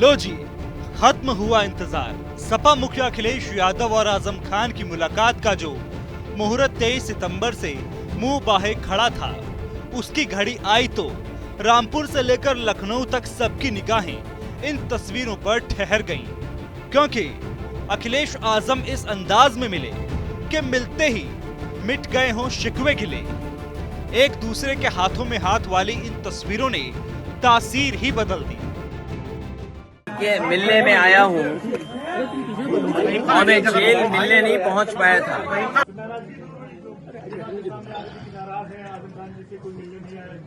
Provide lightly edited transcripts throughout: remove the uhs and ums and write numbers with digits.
लो जी, खत्म हुआ इंतजार। सपा मुखिया अखिलेश यादव और आजम खान की मुलाकात का जो मुहूर्त 23 सितंबर से मुंह बाहे खड़ा था, उसकी घड़ी आई तो रामपुर से लेकर लखनऊ तक सबकी निगाहें इन तस्वीरों पर ठहर गईं, क्योंकि अखिलेश आजम इस अंदाज में मिले कि मिलते ही मिट गए हों शिकवे गिले। एक दूसरे के हाथों में हाथ वाली इन तस्वीरों ने तासीर ही बदल दी। के मिलने में आया हूँ और मैं जेल मिलने नहीं पहुँच पाया था।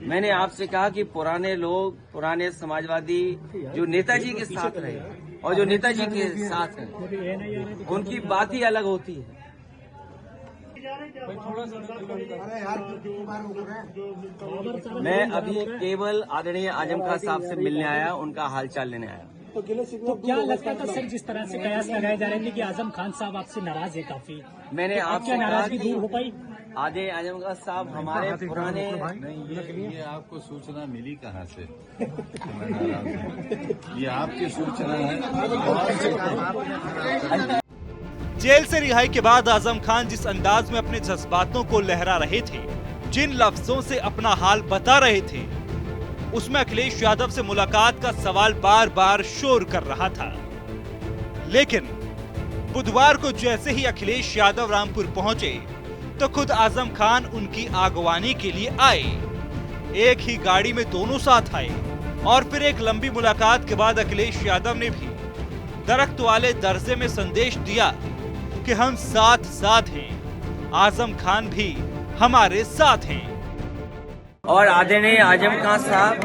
मैंने आपसे कहा कि पुराने लोग, पुराने समाजवादी जो नेताजी के साथ रहे और जो नेताजी के साथ हैं, उनकी बात ही अलग होती है। मैं अभी केवल आदरणीय आजम खान साहब से मिलने आया, उनका हालचाल लेने आया। तो क्या लगता था सर, जिस तरह से कयास लगाए जा रहे थे कि आजम खान साहब आपसे नाराज है काफी, मैंने आपसे नाराजगी दूर हो पाई? आदरणीय आजम खान साहब हमारे पुराने ये आपको सूचना मिली कहाँ से? ये आपकी सूचना है। जेल से रिहाई के बाद आजम खान जिस अंदाज में अपने जज्बातों को लहरा रहे थे, जिन लफ्जों से अपना हाल बता रहे थे, उसमें अखिलेश यादव से मुलाकात का सवाल बार बार शोर कर रहा था। लेकिन बुधवार को जैसे ही अखिलेश यादव रामपुर पहुंचे तो खुद आजम खान उनकी आगवानी के लिए आए। एक ही गाड़ी में दोनों साथ आए और फिर एक लंबी मुलाकात के बाद अखिलेश यादव ने भी दरख्त वाले दर्जे में संदेश दिया कि हम साथ साथ हैं, आजम खान भी हमारे साथ हैं। और आदरणीय आजम खान साहब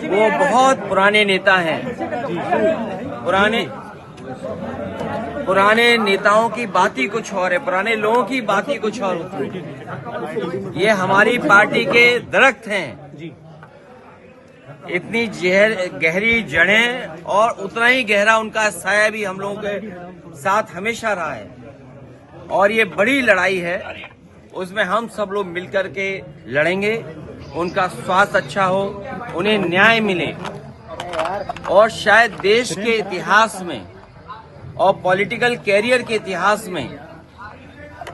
वो बहुत पुराने नेता हैं। पुराने नेताओं की बात ही कुछ और है, पुराने लोगों की बात ही कुछ और होती है। ये हमारी पार्टी के दरख्त हैं, इतनी गहरी जड़ें और उतना ही गहरा उनका साया भी हम लोगों के साथ हमेशा रहा है। और ये बड़ी लड़ाई है, उसमें हम सब लोग मिलकर के लड़ेंगे। उनका स्वास्थ्य अच्छा हो, उन्हें न्याय मिले और शायद देश के इतिहास में और पॉलिटिकल कैरियर के इतिहास में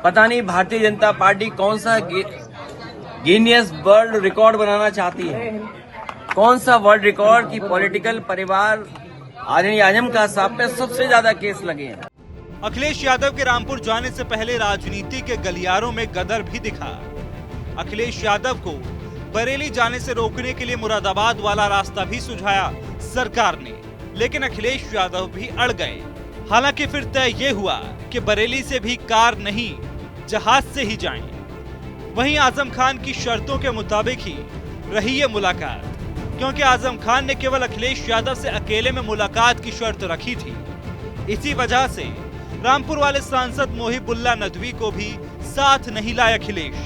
पता नहीं भारतीय जनता पार्टी कौन सा गिनीज वर्ल्ड रिकॉर्ड बनाना चाहती है, कौन सा वर्ल्ड रिकॉर्ड की पॉलिटिकल परिवार आदरणीय आजम खान साहब पे सबसे ज्यादा केस लगे हैं। अखिलेश यादव के रामपुर जाने से पहले राजनीति के गलियारों में गदर भी दिखा। अखिलेश यादव को बरेली जाने से रोकने के लिए मुरादाबाद वाला रास्ता भी सुझाया सरकार ने, लेकिन अखिलेश यादव भी अड़ गए। हालांकि फिर तय ये हुआ कि बरेली से भी कार नहीं, जहाज से ही जाएं। वहीं आजम खान की शर्तों के मुताबिक ही रही ये मुलाकात, क्योंकि आजम खान ने केवल अखिलेश यादव से अकेले में मुलाकात की शर्त रखी थी। इसी वजह से रामपुर वाले सांसद मोहिबुल्ला नदवी को भी साथ नहीं लाया अखिलेश।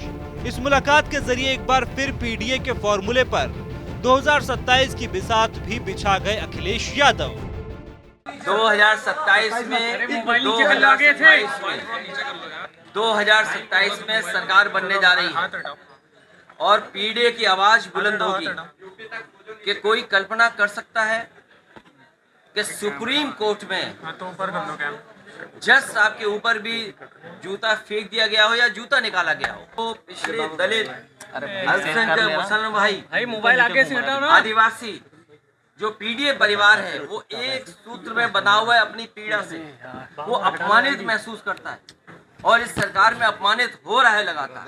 इस मुलाकात के जरिए एक बार फिर पीडीए के फॉर्मूले पर 2027 की बिसात भी बिछा गए अखिलेश यादव। 2027 में सरकार बनने जा रही है और पीडीए की आवाज बुलंद होगी। कि कोई कल्पना कर सकता है कि सुप्रीम कोर्ट में जज साहब के ऊपर भी जूता फेंक दिया गया हो या जूता निकाला गया हो। तो पिछड़े दलित, अल्पसंख्यक, मुसलमान भाई मोबाइल आगे से हटाओ ना, आदिवासी जो पीडीए परिवार है वो एक सूत्र में बना हुआ है अपनी पीड़ा से। वो अपमानित महसूस करता है और इस सरकार में अपमानित हो रहा है लगातार।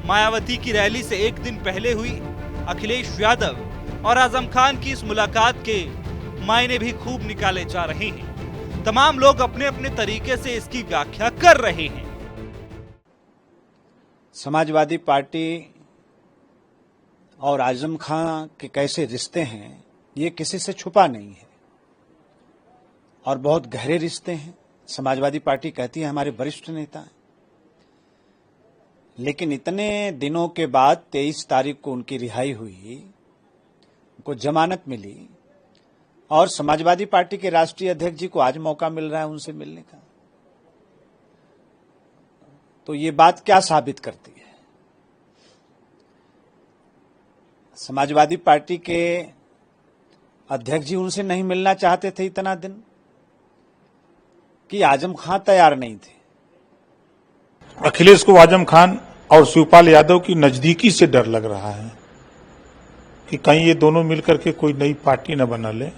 मायावती की रैली से एक दिन पहले हुई अखिलेश यादव और आजम खान की इस मुलाकात के मायने भी खूब निकाले जा रहे हैं। तमाम लोग अपने अपने तरीके से इसकी व्याख्या कर रहे हैं। समाजवादी पार्टी और आजम खान के कैसे रिश्ते हैं, ये किसी से छुपा नहीं है और बहुत गहरे रिश्ते हैं। समाजवादी पार्टी कहती है हमारे वरिष्ठ नेता हैं, लेकिन इतने दिनों के बाद 23 तारीख को उनकी रिहाई हुई, उनको जमानत मिली और समाजवादी पार्टी के राष्ट्रीय अध्यक्ष जी को आज मौका मिल रहा है उनसे मिलने का। तो ये बात क्या साबित करती है? समाजवादी पार्टी के अध्यक्ष जी उनसे नहीं मिलना चाहते थे इतना दिन, कि आजम खान तैयार नहीं थे? अखिलेश को आजम खान और शिवपाल यादव की नजदीकी से डर लग रहा है कि कहीं ये दोनों मिलकर के कोई नई पार्टी न बना ले।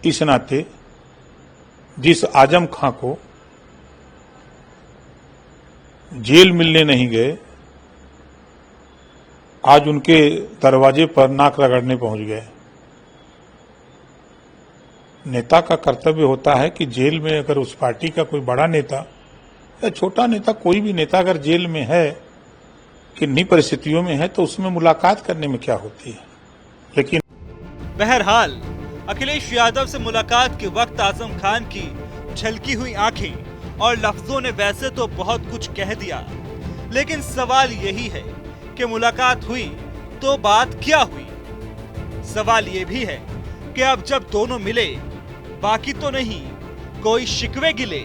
इस नाते जिस आजम खां को जेल मिलने नहीं गए, आज उनके दरवाजे पर नाक रगड़ने पहुंच गए। नेता का कर्तव्य होता है कि जेल में अगर उस पार्टी का कोई बड़ा नेता या छोटा नेता, कोई भी नेता अगर जेल में है, किन्हीं परिस्थितियों में है, तो उसमें मुलाकात करने में क्या होती है। लेकिन बहरहाल अखिलेश यादव से मुलाकात के वक्त आजम खान की झलकी हुई आंखें और लफ्जों ने वैसे तो बहुत कुछ कह दिया, लेकिन सवाल यही है कि मुलाकात हुई तो बात क्या हुई। सवाल ये भी है कि अब जब दोनों मिले, बाकी तो नहीं, कोई शिकवे गिले